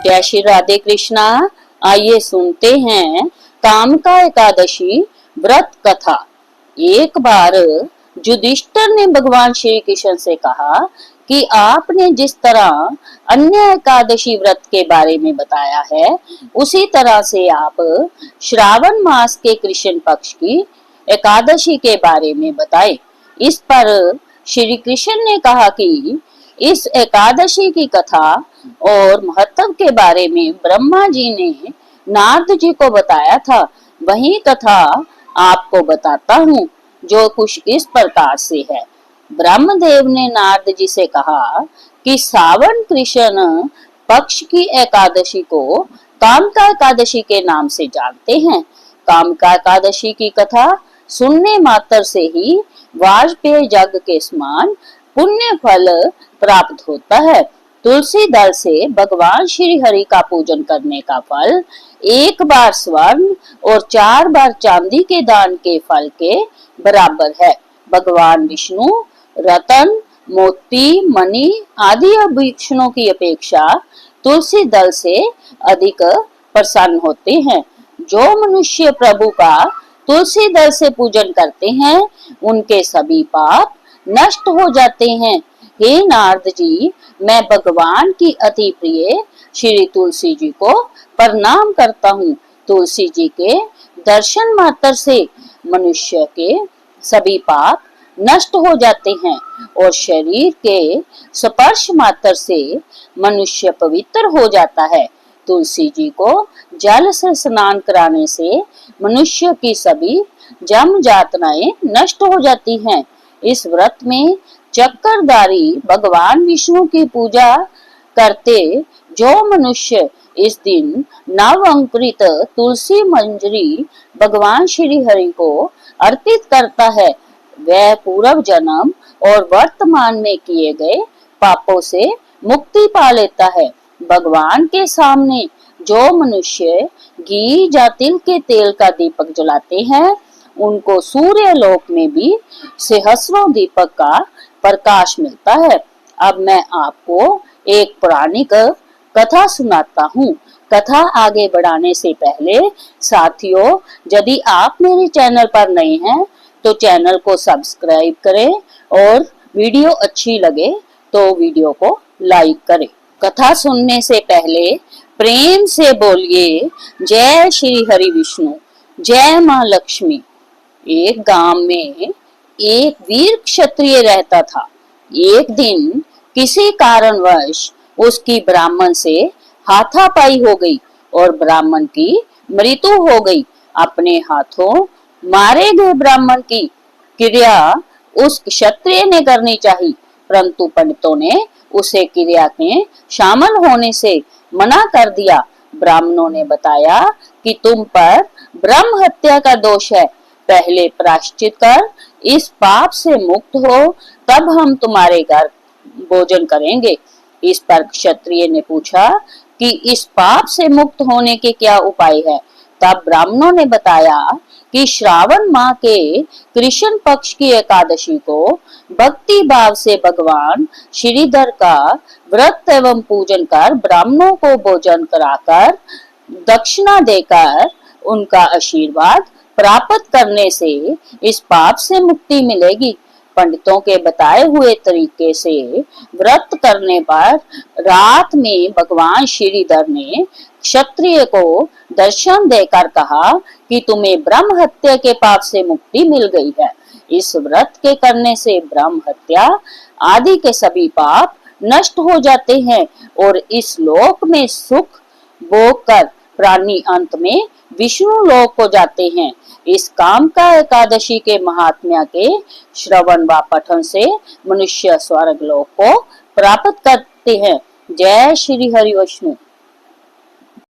जय श्री राधे कृष्णा। आइए सुनते हैं कामका एकादशी व्रत कथा। एक बार युधिष्ठिर ने भगवान श्री कृष्ण से कहा कि आपने जिस तरह अन्य एकादशी व्रत के बारे में बताया है, उसी तरह से आप श्रावण मास के कृष्ण पक्ष की एकादशी के बारे में बताएं। इस पर श्री कृष्ण ने कहा कि इस एकादशी की कथा और महत्व के बारे में ब्रह्मा जी ने नारद जी को बताया था। वही कथा आपको बताता हूँ, जो कुछ इस प्रकार से है। ब्रह्मदेव ने नारद जी से कहा कि सावन कृष्ण पक्ष की एकादशी को कामका एकादशी के नाम से जानते हैं। कामका एकादशी की कथा सुनने मात्र से ही वाजपेय यज्ञ के समान पुण्य फल प्राप्त होता है। तुलसी दल से भगवान श्री हरि का पूजन करने का फल 1 बार स्वर्ण और 4 बार चांदी के दान के फल के बराबर है। भगवान विष्णु रतन, मोती, मणि आदि आभूषणों की अपेक्षा तुलसी दल से अधिक प्रसन्न होते हैं। जो मनुष्य प्रभु का तुलसी दल से पूजन करते हैं, उनके सभी पाप नष्ट हो जाते हैं। हे नारद जी, मैं भगवान की अति प्रिय श्री तुलसी जी को प्रणाम करता हूँ। तुलसी जी के दर्शन मात्र से मनुष्य के सभी पाप नष्ट हो जाते हैं और शरीर के स्पर्श मात्र से मनुष्य पवित्र हो जाता है। तुलसी जी को जल से स्नान कराने से मनुष्य की सभी जम यातनाएं नष्ट हो जाती हैं। इस व्रत में चक्रधारी भगवान विष्णु की पूजा करते जो मनुष्य इस दिन नव अंकुरित तुलसी मंजरी भगवान श्री हरि को अर्पित करता है, वह पूर्व जन्म और वर्तमान में किए गए पापों से मुक्ति पा लेता है। भगवान के सामने जो मनुष्य घी या तिल के तेल का दीपक जलाते हैं, उनको सूर्य लोक में भी सहस्रों दीपक का प्रकाश मिलता है। अब मैं आपको एक पौराणिक कथा सुनाता हूँ। कथा आगे बढ़ाने से पहले साथियों, यदि आप मेरे चैनल पर नए हैं तो चैनल को सब्सक्राइब करें और वीडियो अच्छी लगे तो वीडियो को लाइक करें। कथा सुनने से पहले प्रेम से बोलिए जय श्री हरि विष्णु, जय माँ लक्ष्मी। एक गांव में एक वीर क्षत्रिय रहता था। एक दिन किसी कारणवश उसकी ब्राह्मण से हाथापाई हो गई और ब्राह्मण की मृत्यु हो गई। अपने हाथों मारे गए ब्राह्मण की क्रिया उस क्षत्रिय ने करनी चाहिए, परंतु पंडितों ने उसे क्रिया में शामिल होने से मना कर दिया। ब्राह्मणों ने बताया कि तुम पर ब्रह्म हत्या का दोष है, पहले प्रायश्चित कर इस पाप से मुक्त हो, तब हम तुम्हारे घर भोजन करेंगे। इस पर क्षत्रिय ने पूछा कि इस पाप से मुक्त होने के क्या उपाय है। तब ब्राह्मणों ने बताया कि श्रावण माह के कृष्ण पक्ष की एकादशी को भक्ति भाव से भगवान श्रीधर का व्रत एवं पूजन कर, ब्राह्मणों को भोजन कराकर, दक्षिणा देकर उनका आशीर्वाद प्राप्त करने से इस पाप से मुक्ति मिलेगी। पंडितों के बताए हुए तरीके से व्रत करने पर रात में भगवान श्रीधर ने क्षत्रिय को दर्शन देकर कहा कि तुम्हें ब्रह्म हत्या के पाप से मुक्ति मिल गई है। इस व्रत के करने से ब्रह्म हत्या आदि के सभी पाप नष्ट हो जाते हैं और इस लोक में सुख भोग कर प्राणी अंत में विष्णु लोक को जाते हैं। इस कामका एकादशी के महात्म्य के श्रवण व पठन से मनुष्य स्वर्ग लोक को प्राप्त करते हैं। जय श्री हरि विष्णु।